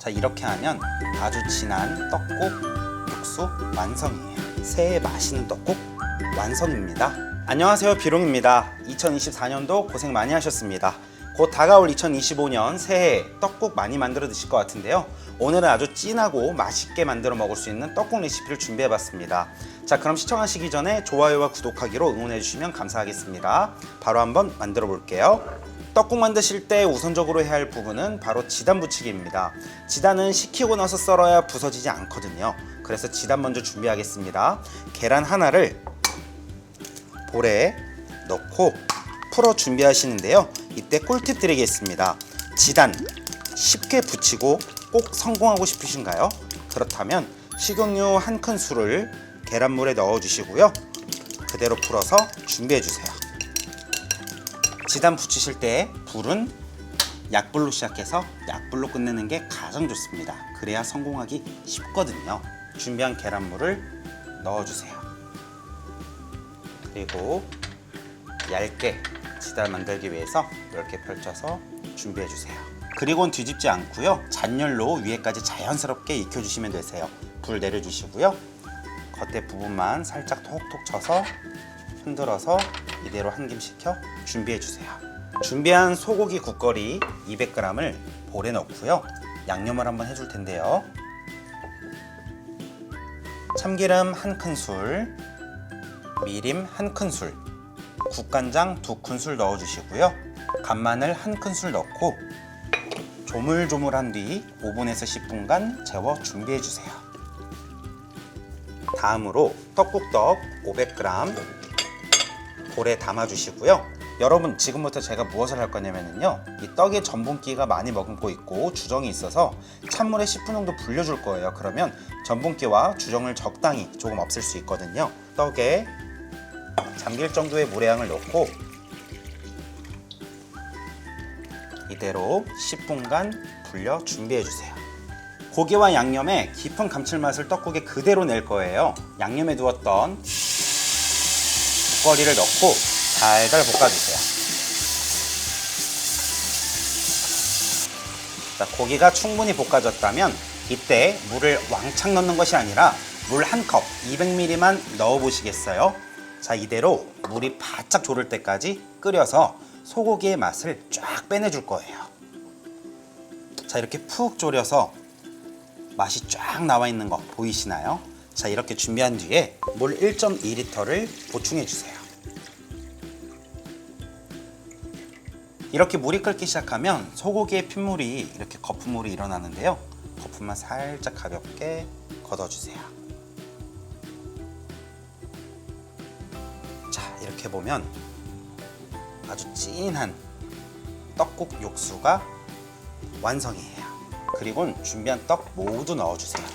자, 이렇게 하면 아주 진한 떡국 육수 완성이에요. 새해 맛있는 떡국 완성입니다. 안녕하세요, 비롱입니다. 2024년도 고생 많이 하셨습니다. 곧 다가올 2025년 새해 떡국 많이 만들어 드실 것 같은데요. 오늘은 아주 진하고 맛있게 만들어 먹을 수 있는 떡국 레시피를 준비해 봤습니다. 자, 그럼 시청하시기 전에 좋아요와 구독하기로 응원해 주시면 감사하겠습니다. 바로 한번 만들어 볼게요. 떡국 만드실 때 우선적으로 해야 할 부분은 바로 지단 부치기입니다. 지단은 식히고 나서 썰어야 부서지지 않거든요. 그래서 지단 먼저 준비하겠습니다. 계란 하나를 볼에 넣고 풀어 준비하시는데요. 이때 꿀팁 드리겠습니다. 지단 쉽게 붙이고 꼭 성공하고 싶으신가요? 그렇다면 식용유 한 큰술을 계란물에 넣어 주시고요. 그대로 풀어서 준비해 주세요. 지단 붙이실 때 불은 약불로 시작해서 약불로 끝내는 게 가장 좋습니다. 그래야 성공하기 쉽거든요. 준비한 계란물을 넣어주세요. 그리고 얇게 지단 만들기 위해서 이렇게 펼쳐서 준비해주세요. 그리고는 뒤집지 않고요. 잔열로 위에까지 자연스럽게 익혀주시면 되세요. 불 내려주시고요. 겉에 부분만 살짝 톡톡 쳐서 흔들어서 이대로 한 김 식혀 준비해 주세요. 준비한 소고기 국거리 200g을 볼에 넣고요. 양념을 한번 해줄 텐데요. 참기름 한 큰술, 미림 한 큰술, 국간장 2큰술 넣어주시고요. 간마늘 한 큰술 넣고 조물조물한 뒤 5분에서 10분간 재워 준비해 주세요. 다음으로 떡국떡 500g 볼에 담아 주시고요. 여러분, 지금부터 제가 무엇을 할 거냐면요, 이 떡에 전분기가 많이 머금고 있고 주정이 있어서 찬물에 10분 정도 불려줄 거예요. 그러면 전분기와 주정을 적당히 조금 없앨 수 있거든요. 떡에 잠길 정도의 물의 양을 넣고 이대로 10분간 불려 준비해 주세요. 고기와 양념의 깊은 감칠맛을 떡국에 그대로 낼 거예요. 양념에 두었던 국거리를 넣고 달달 볶아주세요. 자, 고기가 충분히 볶아졌다면 이때 물을 왕창 넣는 것이 아니라 물 한 컵 200ml만 넣어 보시겠어요? 자, 이대로 물이 바짝 졸을 때까지 끓여서 소고기의 맛을 쫙 빼내줄 거예요. 자, 이렇게 푹 졸여서 맛이 쫙 나와 있는 거 보이시나요? 자, 이렇게 준비한 뒤에 물 1.2리터를 보충해 주세요. 이렇게 물이 끓기 시작하면 소고기의 핏물이 이렇게 거품물이 일어나는데요. 거품만 살짝 가볍게 걷어주세요. 자, 이렇게 보면 아주 진한 떡국 육수가 완성이에요. 그리고 준비한 떡 모두 넣어주세요.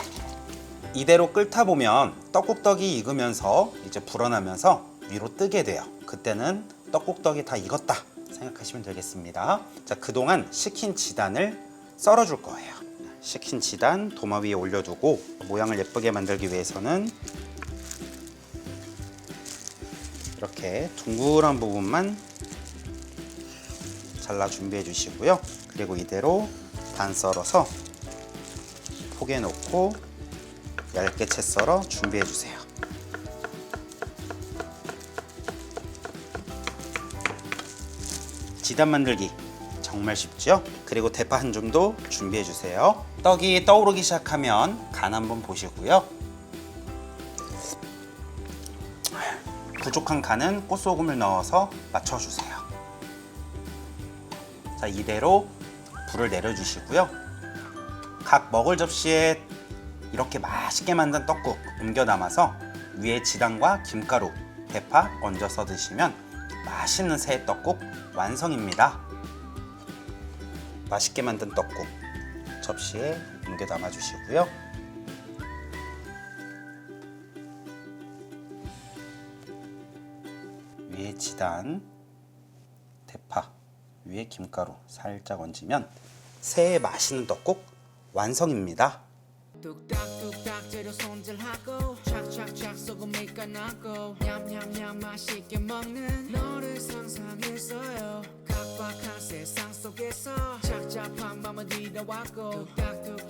이대로 끓다 보면 떡국떡이 익으면서 이제 불어나면서 위로 뜨게 돼요. 그때는 떡국떡이 다 익었다 생각하시면 되겠습니다. 자, 그동안 식힌 지단을 썰어줄 거예요. 식힌 지단 도마 위에 올려두고 모양을 예쁘게 만들기 위해서는 이렇게 둥그런 부분만 잘라 준비해 주시고요. 그리고 이대로 반 썰어서 포개 놓고 얇게 채 썰어 준비해 주세요. 지단 만들기 정말 쉽죠? 그리고 대파 한 줌도 준비해 주세요. 떡이 떠오르기 시작하면 간 한번 보시고요. 부족한 간은 꽃소금을 넣어서 맞춰주세요. 자, 이대로 불을 내려주시고요. 각 먹을 접시에 이렇게 맛있게 만든 떡국 옮겨 담아서 위에 지단과 김가루, 대파 얹어서 드시면 맛있는 새해 떡국 완성입니다. 맛있게 만든 떡국 접시에 옮겨 담아 주시고요. 위에 지단, 대파, 위에 김가루 살짝 얹으면 새해 맛있는 떡국 완성입니다. 뚝딱뚝딱 재료 손질하고 착착착 소금이 까나고 냠냠냠 맛있게 먹는 너를 상상했어요. 각박한 세상 속에서 착잡한 밤을 뒤덮었고 뚝딱뚝딱